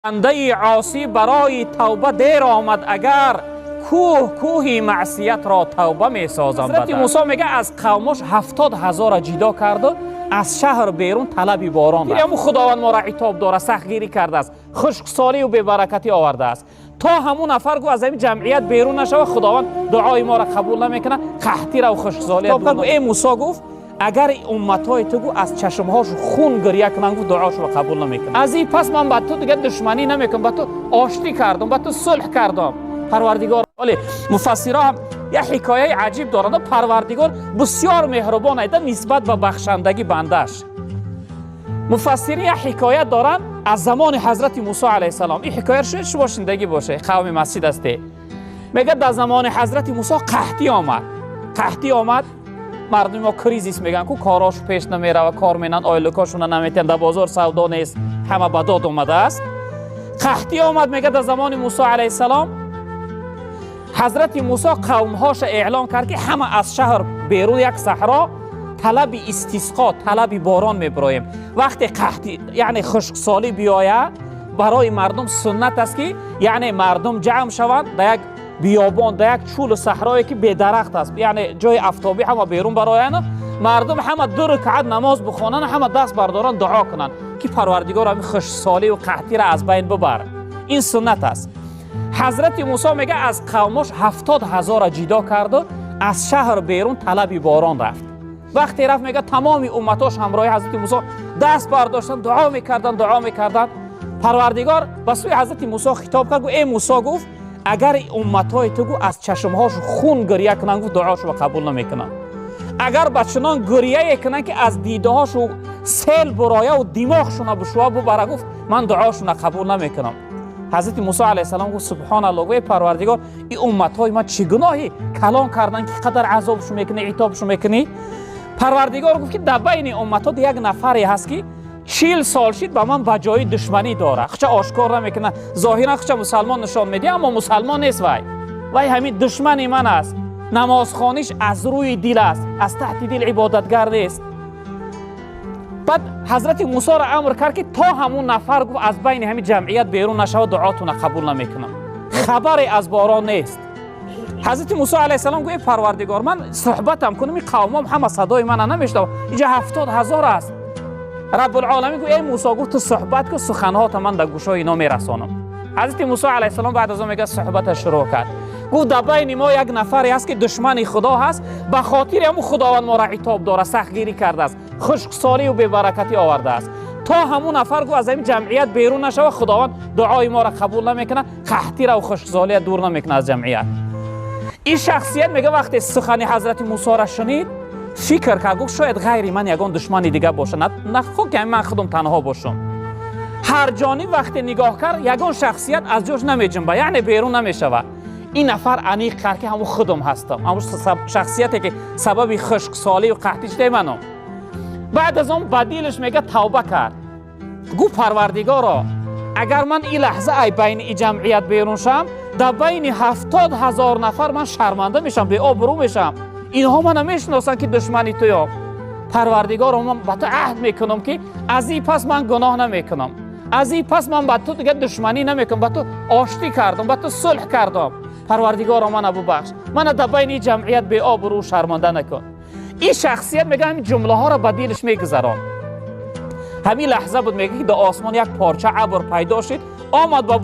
بنده عاصی برای توبه دیر آمد، اگر کوهی معصیت را توبه می سازم. حضرت موسی میگه از قومش 70,000 جدا کرده، از شهر بیرون طلب باران رفت. اما خداوند ما را عتاب داره، سختگیری کرده است، خشکسالی و بی‌برکتی آورده است. تا همون نفر گو از این جمعیت بیرون نشوه، خداوند دعای ما را قبول نمیکنه، قحطی را و خشکسالی را. ای موسی گفت اگر امتای تو گو از چشمهاش خون گریه کنن، گفت دعاشو رو قبول نمیکنم. از این پس من با تو دیگه دشمنی نمیکنم، با تو آشتی کردم، با تو صلح کردم. پروردگار ولی مفسرها هم یه حکایه عجیب دارند. پروردگار بسیار مهربان است نسبت به بخشندگی بندش. مفسرین یه حکایت دارن از زمان حضرت موسی علیه السلام. این حکایه شما شنیدگی باشه، قوم مسجد است. میگه در زمان حضرت موسی قحطی آمد، مردم ما کریزیس میگن که کاراش پیش نمیره و کار مینن، آیلکاشون نمیتن، در بازار سودا نیست، همه به داد اومده است. قحطی آمد. میگه در زمان موسی علیه السلام حضرت موسی قومهاش اعلام کرد که همه از شهر بیرون یک صحرا طلب استسقا، طلب باران میبرایم. وقتی قحطی یعنی خشکسالی بیاید برای مردم سنت است که یعنی مردم جمع شوند در یک بیابان، در یک چول و صحرایی که بی درخت است، یعنی جای آفتابی همه بیرون براین، مردم همه 2 رکعت نماز بخوانن، همه دست بردارن دعا کنن که پروردگار همین خشکسالی و قحطی را از بین ببر. این سنت است. حضرت موسی میگه از قومش 70,000 جدا کرده، از شهر بیرون طلب باران رفت. وقتی رفت میگه تمام امتاش همراه حضرت موسی دست برداشتن، دعا میکردن. پروردگار به سوی حضرت موسی خطاب کرد، ای موسی گفت اگر امتای تو گو از چشمهاش خون گریه کنن، گفت دعاشو قبول نمیکنن. اگر بچنان گریه کنن که از دیده هاشو سیل برایه و دماغشون بشوه ببره، گفت من دعاشون قبول نمیکنم. حضرت موسی علیه السلام گفت سبحان الله، گفت پروردگار این امتای ما چه گناهی کلان کردن که قدر عذابشون میکنی، عتابشون میکنی؟ پروردگار گفت که در بین امتات یک نفری هست که 40 سال شد به من به جای دشمنی داره، خچه آشکار نمیکنه، ظاهرا خچه مسلمان نشان میده اما مسلمان نیست. وای همین دشمن من است. نمازخوانیش از روی دل است، از تحت دل عبادتگر نیست. بعد حضرت موسی را امر کرد که تا همون نفر گفت از بین همین جمعیت بیرون نشود، دعاتون قبول نمیکنم. خبری از باران نیست. حضرت موسی علیه السلام گفت پروردگار من صحبتم کنم، این قومم همه صدای من نمیشنوه، اینجا 70,000 است. رب العالمین گفت ای موسی گفت تو صحبت کن، سخنات من در گوشای اینا میرسانم. حضرت موسی علیه السلام بعد از اون میگه صحبت شروع کرد، گفت در بین ما یک نفری هست که دشمن خدا هست، به خاطر همون خداوند ما را عتاب داره، سختگیری کرده است، خشکسالی و بی‌برکتی آورده است. تا همون نفر گفت از این جمعیت بیرون نشوه، خداوند دعای ما را قبول نمیکنه، قحطی را و خشکسالی دور نمیکنه از جمعیت. این شخصیت میگه وقتی سخن حضرت موسی را شنید فکر کرد، گفت شاید غیر من یگان دشمن دیگه باشه، نه خود من خودم تنها باشم. هر جانب وقتی نگاه کرد یگان شخصیت از جوش نمیجنبه، یعنی بیرون نمیشوه. این نفر انیق کرد که همون خودم هستم، همون شخصیتی که سبب خشکسالی و قحطی شده منم. بعد از اون بدیلش میگه توبه کرد، گفت پروردگارا اگر من این لحظه ای بین این جمعیت بیرون شم، در بین 70,000 نفر من شرمنده میشم، به آبرو میشم، اینها من نمیشناسن که دشمنی تویم. پروردگار من با تو عهد میکنم که از این پس من گناه نمیکنم، از این پس من با تو دیگه دشمنی نمیکنم، با تو آشتی کردم، با تو صلح کردم. پروردگار من ببخش، من در بین این جمعیت به آبرو شرمنده نکن. این شخصیت میگه این جمله ها را به دلش میگذران. همین لحظه بود میگه که در آسمان یک پارچه ابر پیدا شد، آمد با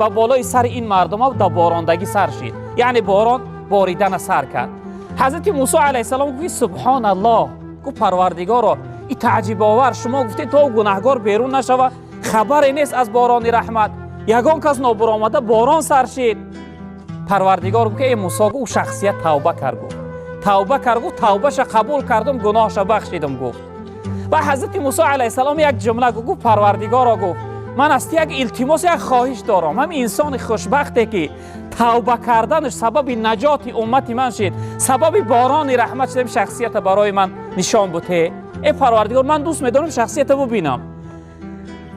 بالای سر این مردم ها در باراندگی سر شد، یعنی باران باریدن سر کرد. حضرت موسی علیه السلام گفت سبحان الله، گفت پروردگارا این تعجب آور، شما گفتید تو گناهگار بیرون نشوه، خبری نیست از باران رحمت، یگان کس نابرآمده باران سر شد. پروردگار گفت ای موسی، گفت شخصیت توبه کرد، گفت توبهش قبول کردم، گناهش بخشیدم. گفت و حضرت موسی علیه السلام یک جمله گفت پروردگارا گفت من است یک التماس، یک خواهش دارم، هم انسان خوشبختی که توبه کردنش سبب نجات امت من شد، سبب باران رحمت شد، شخصیت برای من نشان بوده. ای پروردگار من دوست می‌دارم شخصیت رو ببینم.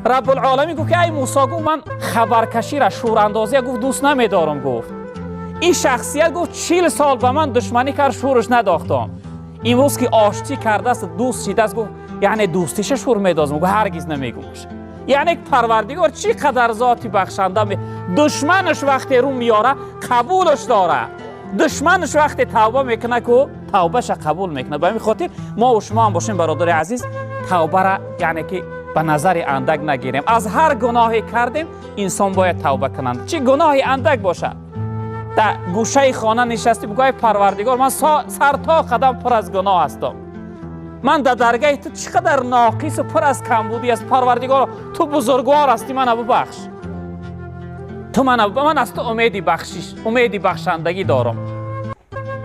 رب العالمین گفت که ای موسی گفت من خبرکشی را، شوراندازی گفت دوست نمی‌دارم. گفت این شخصیت گفت 40 سال به من دشمنی کرد، شورش نداختم، امروز که آشتی کرده است، دوست شده است، گفت یعنی دوستیش شور می‌دازم، گفت هرگز نمیگوش. یعنی پروردگار چی قدر ذاتی بخشنده دشمنش وقتی رو میاره قبولش داره، دشمنش وقتی توبه میکنه که توبهش قبول میکنه. به همین خاطر ما و شما هم باشیم برادر عزیز، توبه را یعنی که به نظر اندک نگیریم. از هر گناهی کردیم انسان باید توبه کنند، چه گناهی اندک باشه. در گوشه خانه نشستیم بگوی پروردگار من سر تا قدم پر از گناه هستم، من در درگاه تو چقدر ناقص و پر از کمبودی است، پروردگار تو بزرگوار هستی، من ببخش، تو من از تو امیدی بخشش، امیدی بخشندگی دارم.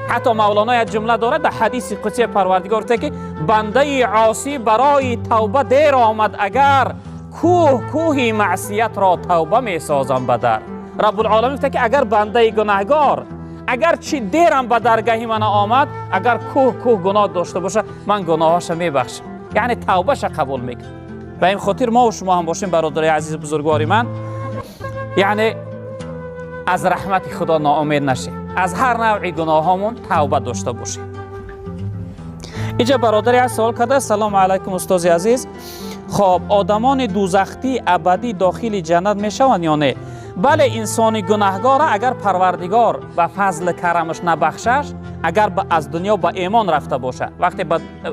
حتی مولانا یک جمله داره در حدیث قدسی پروردگار که بنده عاصی برای توبه دیر آمد، اگر کوهی معصیت را توبه می سازم بدر. رب العالمین گفته که اگر بنده گناهگار اگر چی دیرم به درگاهی من آمد، اگر کوه گناه داشته باشه من گناهاش می بخشم، یعنی توبهش قبول میکنم. به این خاطر ما و شما هم باشیم برادر عزیز بزرگواری من، یعنی از رحمت خدا ناامید نشیم، از هر نوع گناهامون توبه داشته باشیم. اینجا برادری از سوال کرده سلام علیکم استاد عزیز، خب آدمان دوزخی ابدی داخل جنت میشوند یا نه؟ بله، انسانی گناهگار اگر پروردگار به فضل کرمش نبخشش، اگر از دنیا به ایمان رفته باشه، وقتی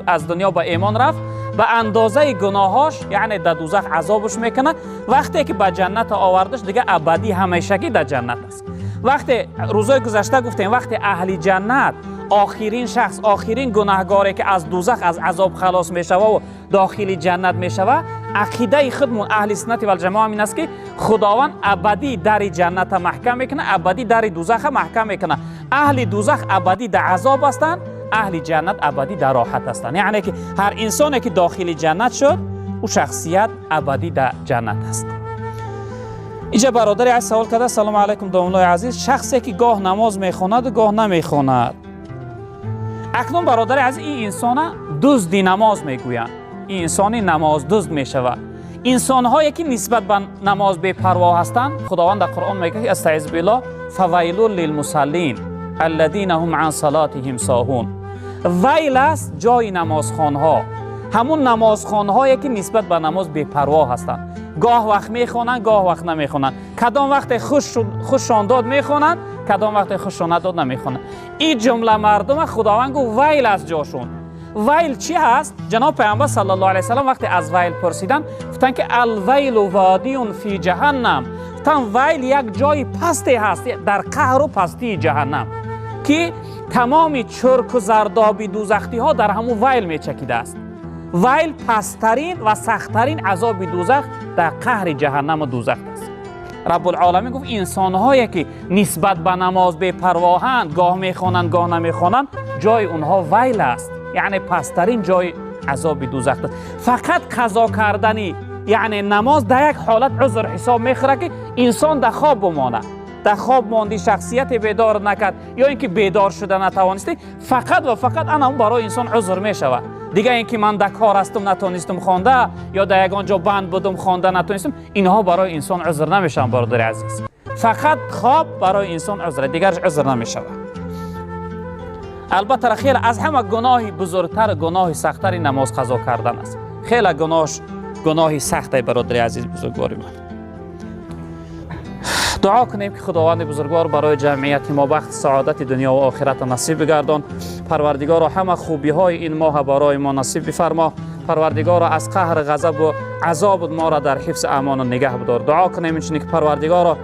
از دنیا به ایمان رفت به اندازه گناهاش یعنی در دوزخ عذابش میکنه، وقتی که به جنت آوردش دیگه ابدی همیشگی در جنت است. وقتی روزای گذشته گفتیم وقتی اهل جنت آخرین شخص، آخرین گناهگاری که از دوزخ از عذاب خلاص میشوه و داخل جنت میشوه، عقیده خودمون اهل سنت و الجماعه این است که خداوند ابدی در جنت محکم میکنه، ابدی در دوزخ محکم میکنه. اهل دوزخ ابدی در عذاب هستند، اهل جنت ابدی در راحت هستند. یعنی که هر انسانی که داخل جنت شد او شخصیت ابدی در جنت است. اینجا برادری از سوال کرده سلام علیکم دوملای عزیز، شخصی که گاه نماز میخواند و گاه نمیخواند، اکنون برادر از این انسان دزدی نماز میگویند، این انسانی نماز دزد میشود. انسان هایی که نسبت به نماز بی پروا هستند، خداوند در قرآن میگه استعذ بالله فویل للمصلین الذین هم عن صلاتهم ساهون. ویل است جای نمازخوانها، همون نمازخوانهایی که نسبت به نماز بی پروا هستند، گاه وقت میخوانند گاه وقت نمیخوانند، کدام وقت خوششان داد میخوانند کدام وقت خوششان نداد نمیخوانند. این جمله مردم خداوند گفت ویل از جاشون. ویل چی هست؟ جناب پیامبر صلی الله علیه و سلم وقتی از ویل پرسیدن گفتن که الویل وادی فی جهنم، گفتن ویل یک جای پستی هست در قعر و پستی جهنم که تمام چرک و زردابی دوزخی ها در همون ویل میچکیده است. ویل پسترین و سختترین عذاب دوزخ در قعر جهنم و دوزخ است. رب العالمین گفت انسان هایی که نسبت به نماز بی پرواهند، گاه میخوانند گاه نمیخوانند، جای اونها ویل است، یعنی پسترین جای عذاب دوزخ است. فقط قضا کردنی یعنی نماز در یک حالت عذر حساب میخوره که انسان در خواب بمانه، در خواب ماندی، شخصیت بیدار نکرد یا اینکه بیدار شده نتوانستی، فقط و فقط اون برای انسان عذر میشود. دیگه اینکه من در کار هستم نتونستم خوانده یا در یگان جا بند بودم خوانده نتونستم، اینها برای انسان عذر نمیشن برادر عزیز. فقط خواب برای انسان عذر، دیگرش عذر نمیشود. البته خیلی از همه گناهی بزرگتر، گناه سختتر نماز قضا کردن است. خیلی گناهی سخته برادر عزیز بزرگواری من. دعا کنیم که خداوند بزرگوار برای جمعیت ما بخت سعادت دنیا و آخرت نصیب بگردان. پروردگار همه خوبی های این ماه برای ما نصیب بفرما. پروردگار از قهر غضب و عذاب ما را در حفظ امان و نگه بدار. دعا کنیم که پروردگار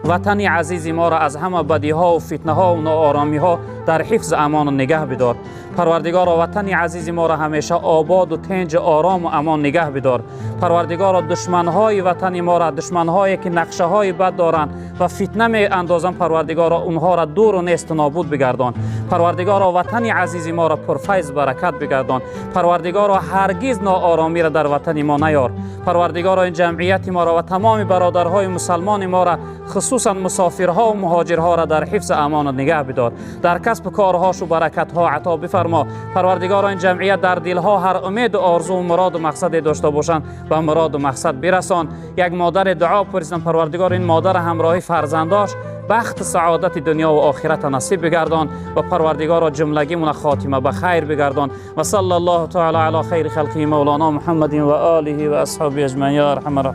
وطن عزیز ما را از همه بدی ها و فتنه ها و ناآرامی ها در حفظ امان و نگه بدار. پروردگار وطن عزیز ما را همیشه آباد و تنج آرام و امان نگه بدار. پروردگار دشمن های وطن ما را، دشمن هایی که نقشه های بد دارند و فتنه می اندازند، پروردگار اونها را دور و نیست و نابود بگردان. پروردگار وطن عزیز ما را پرفیض برکت بگردان. پروردگار هرگز ناآرامی را در وطن ما نیار. پروردگار این جمعیت ما را و تمام برادرهای مسلمان ما را، خصوصا مسافرها و مهاجرها را در حفظ امان و نگه بدار. در کسب کارهاش و برکتها عطا بفرما. پروردگار این جمعیت در دلها هر امید و آرزو و مراد و مقصد داشته باشند و مراد و مقصد برسان. یک مادر دعا پرسیدن، پروردگار این مادر همراهی فرزنداش بخت سعادت دنیا و آخرت نصیب بگردان و پروردگار جملگی من خاتمه به خیر بگردان. و صلی الله تعالی علی خیر خلقه مولانا محمد و آله و اصحابه اجمعین یا ارحم الراحمین.